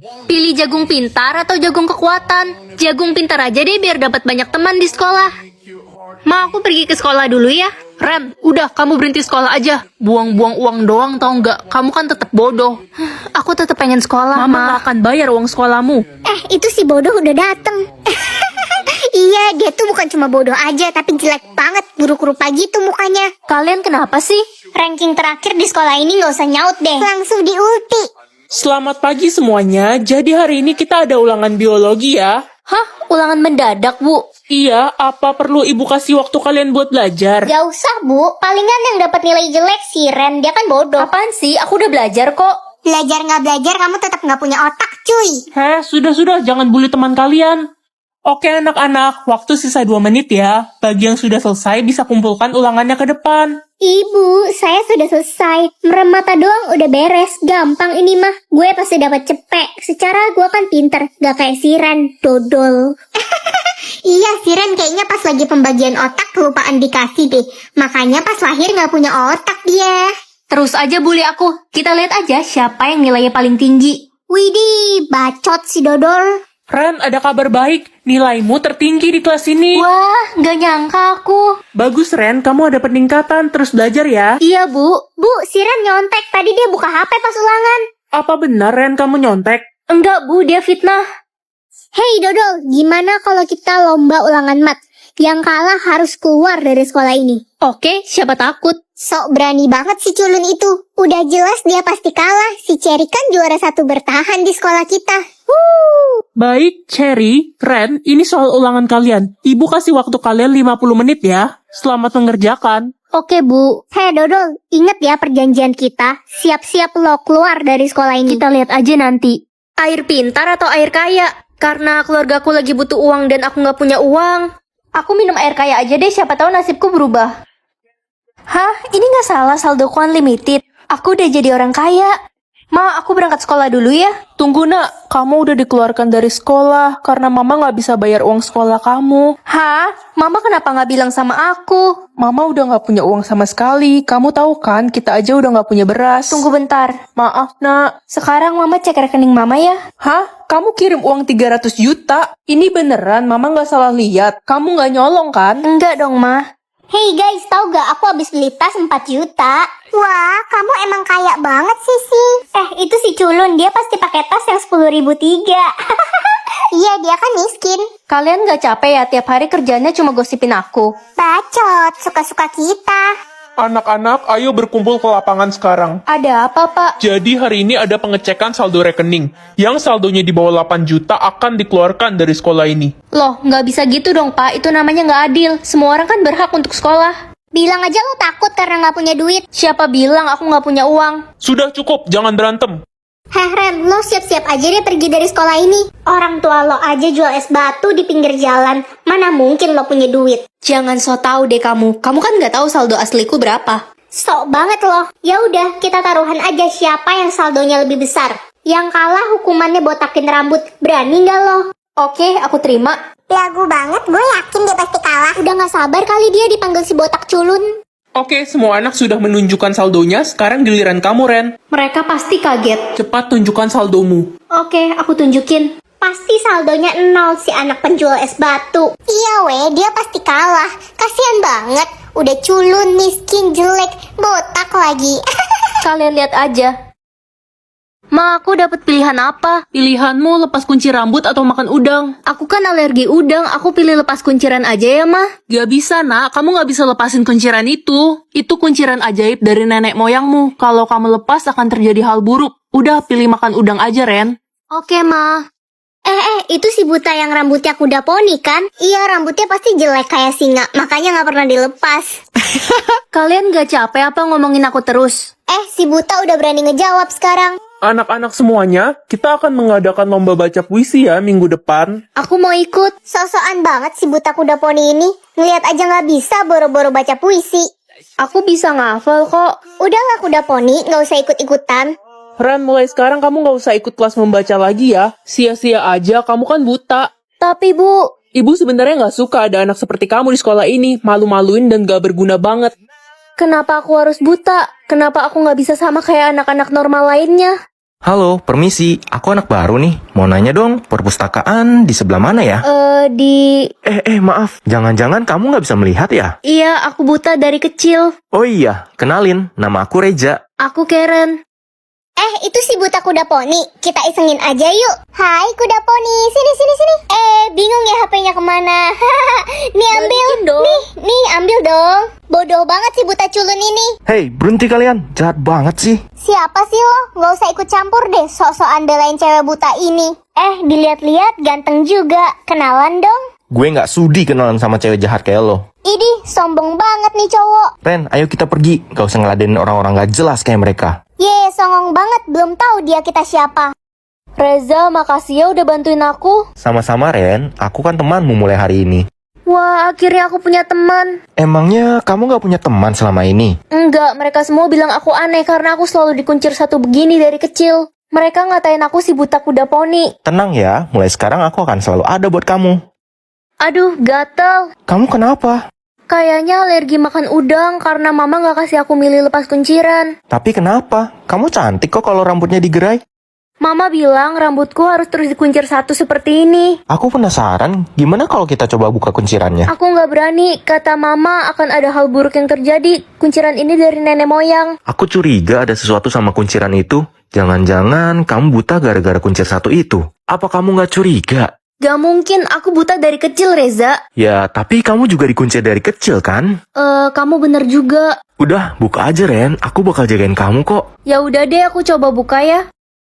Pilih jagung pintar atau jagung kekuatan? Jagung pintar aja deh biar dapat banyak teman di sekolah. Ma, aku pergi ke sekolah dulu ya. Ren, udah kamu berhenti sekolah aja. Buang-buang uang doang tau nggak? Kamu kan tetap bodoh. Aku tetap pengen sekolah, Mama Ma. nggak akan bayar uang sekolahmu. Itu si bodoh udah dateng. Iya, dia tuh bukan cuma bodoh aja, tapi jelek banget, buruk rupa gitu mukanya. Kalian kenapa sih? Ranking terakhir di sekolah ini nggak usah nyaut deh. Langsung di ulti. Selamat pagi semuanya, jadi hari ini kita ada ulangan biologi ya. Hah? Ulangan mendadak, Bu? Iya, apa perlu ibu kasih waktu kalian buat belajar? Gak usah, Bu. Palingan yang dapat nilai jelek si Ren, dia kan bodoh. Apaan sih? Aku udah belajar kok. Belajar nggak belajar, kamu tetap nggak punya otak, cuy. Sudah, jangan bully teman kalian. Oke anak-anak, waktu sisa 2 menit ya. Bagi yang sudah selesai bisa kumpulkan ulangannya ke depan. Ibu, saya sudah selesai. Merem mata doang udah beres. Gampang ini mah. Gue pasti dapat cepet. Secara gue kan pinter, gak kayak si Ren, dodol. Iya, si Ren kayaknya pas lagi pembagian otak kelupaan dikasih deh. Makanya pas lahir gak punya otak dia. Terus aja bully aku. Kita lihat aja siapa yang nilainya paling tinggi. Widih, bacot si dodol. Ren, ada kabar baik. Nilaimu tertinggi di kelas ini. Wah, nggak nyangka aku. Bagus Ren, kamu ada peningkatan. Terus belajar ya. Iya, Bu. Bu, si Ren nyontek. Tadi dia buka HP pas ulangan. Apa benar Ren kamu nyontek? Enggak, Bu. Dia fitnah. Hei dodol, gimana kalau kita lomba ulangan mat? Yang kalah harus keluar dari sekolah ini. Oke, siapa takut? Sok berani banget si culun itu. Udah jelas dia pasti kalah. Si Cherry kan juara 1 bertahan di sekolah kita. Baik, Cherry, Ren, ini soal ulangan kalian. Ibu kasih waktu kalian 50 menit ya. Selamat mengerjakan. Oke, Bu. Hei dodol, inget ya perjanjian kita. Siap-siap lo keluar dari sekolah ini. Kita lihat aja nanti. Air pintar atau air kaya? Karena keluargaku lagi butuh uang dan aku nggak punya uang. Aku minum air kaya aja deh, siapa tahu nasibku berubah. Hah? Ini nggak salah, saldoku unlimited. Aku udah jadi orang kaya. Ma, aku berangkat sekolah dulu ya. Tunggu nak, kamu udah dikeluarkan dari sekolah karena mama nggak bisa bayar uang sekolah kamu. Hah? Mama kenapa nggak bilang sama aku? Mama udah nggak punya uang sama sekali. Kamu tahu kan, kita aja udah nggak punya beras. Tunggu bentar. Maaf nak. Sekarang Mama cek rekening Mama ya. Hah? Kamu kirim uang 300 juta? Ini beneran, mama nggak salah lihat. Kamu nggak nyolong kan? Enggak dong, Ma. Hey guys, tau gak aku habis beli tas 4 juta? Wah, kamu emang kaya banget sih. Itu si culun, dia pasti pakai tas yang 10.003. Iya, dia kan miskin. Kalian nggak capek ya tiap hari kerjanya cuma gosipin aku? Bacot, suka-suka kita. Anak-anak, ayo berkumpul ke lapangan sekarang. Ada apa, Pak? Jadi hari ini ada pengecekan saldo rekening. Yang saldonya di bawah 8 juta akan dikeluarkan dari sekolah ini. Loh, nggak bisa gitu dong, Pak. Itu namanya nggak adil. Semua orang kan berhak untuk sekolah. Bilang aja lo takut karena gak punya duit. Siapa bilang aku nggak punya uang? Sudah cukup, jangan berantem. Heh Ren, lo siap-siap aja deh pergi dari sekolah ini. Orang tua lo aja jual es batu di pinggir jalan. Mana mungkin lo punya duit? Jangan so tau deh kamu. Kamu kan nggak tahu saldo asliku berapa. Sok banget lo. Ya udah, kita taruhan aja siapa yang saldonya lebih besar. Yang kalah hukumannya botakin rambut. Berani nggak lo? Oke, aku terima. Lagu banget, gue yakin dia pasti kalah. Udah gak sabar kali dia dipanggil si botak culun. Oke, semua anak sudah menunjukkan saldonya. Sekarang giliran kamu, Ren. Mereka pasti kaget. Cepat tunjukkan saldomu. Oke, aku tunjukin. Pasti saldonya 0 si anak penjual es batu. Iya weh, dia pasti kalah. Kasian banget. Udah culun, miskin, jelek, botak lagi. Kalian lihat aja. Ma, aku dapat pilihan apa? Pilihanmu lepas kunci rambut atau makan udang? Aku kan alergi udang. Aku pilih lepas kunciran aja ya, Ma. Gak bisa nak, kamu gak bisa lepasin kunciran itu. Itu kunciran ajaib dari nenek moyangmu. Kalau kamu lepas akan terjadi hal buruk. Udah, pilih makan udang aja, Ren. Oke, Ma. Itu si buta yang rambutnya kuda poni kan? Iya, rambutnya pasti jelek kayak singa. Makanya gak pernah dilepas. Kalian gak capek apa ngomongin aku terus? Si buta udah berani ngejawab sekarang. Anak-anak semuanya, kita akan mengadakan lomba baca puisi ya minggu depan. Aku mau ikut. Sosokan banget si buta kuda poni ini. Ngeliat aja gak bisa boro-boro baca puisi. Aku bisa ngafal kok. Udahlah kuda poni, gak usah ikut-ikutan. Ren, mulai sekarang kamu nggak usah ikut kelas membaca lagi ya. Sia-sia aja, kamu kan buta. Tapi, Bu, Ibu sebenarnya nggak suka ada anak seperti kamu di sekolah ini. Malu-maluin dan gak berguna banget. kenapa aku harus buta? Kenapa aku nggak bisa sama kayak anak-anak normal lainnya? Halo, permisi. Aku anak baru nih. Mau nanya dong, perpustakaan di sebelah mana ya? Maaf. Jangan-jangan kamu nggak bisa melihat ya? Iya, aku buta dari kecil. Oh iya, kenalin. Nama aku Reja. Aku Karen. Itu si buta kuda poni. Kita isengin aja yuk. Hai kuda poni, sini. Bingung ya HP-nya kemana? Nih ambil. Balikin dong. Nih ambil dong. Bodoh banget si buta culun ini. Hei, berhenti kalian. Jahat banget sih. Siapa sih lo? Gak usah ikut campur deh sok-sokan belain cewek buta ini. Dilihat-lihat ganteng juga. Kenalan dong. Gue nggak sudi kenalan sama cewek jahat kayak lo. Idih, sombong banget nih cowok. Ren, ayo kita pergi. Gak usah ngeladenin orang-orang gak jelas kayak mereka. Songong banget, belum tahu dia kita siapa. Reza, makasih ya udah bantuin aku. Sama-sama, Ren. Aku kan temanmu mulai hari ini. Wah, akhirnya aku punya teman. Emangnya kamu gak punya teman selama ini? Enggak, mereka semua bilang aku aneh karena aku selalu dikuncir satu begini dari kecil. Mereka ngatain aku si buta kuda poni. Tenang ya, mulai sekarang aku akan selalu ada buat kamu. Aduh, gatel. Kamu kenapa? Kayaknya alergi makan udang karena mama gak kasih aku milih lepas kunciran. Tapi kenapa? Kamu cantik kok kalau rambutnya digerai. Mama bilang rambutku harus terus dikuncir satu seperti ini. Aku penasaran, gimana kalau kita coba buka kuncirannya? Aku gak berani, kata mama akan ada hal buruk yang terjadi. Kunciran ini dari nenek moyang. Aku curiga ada sesuatu sama kunciran itu. Jangan-jangan kamu buta gara-gara kuncir satu itu. Apa kamu gak curiga? Gak mungkin, aku buta dari kecil, Reza. Ya, tapi kamu juga dikuncir dari kecil kan? Kamu bener juga. Udah, buka aja Ren. Aku bakal jagain kamu kok. Ya udah deh, aku coba buka ya.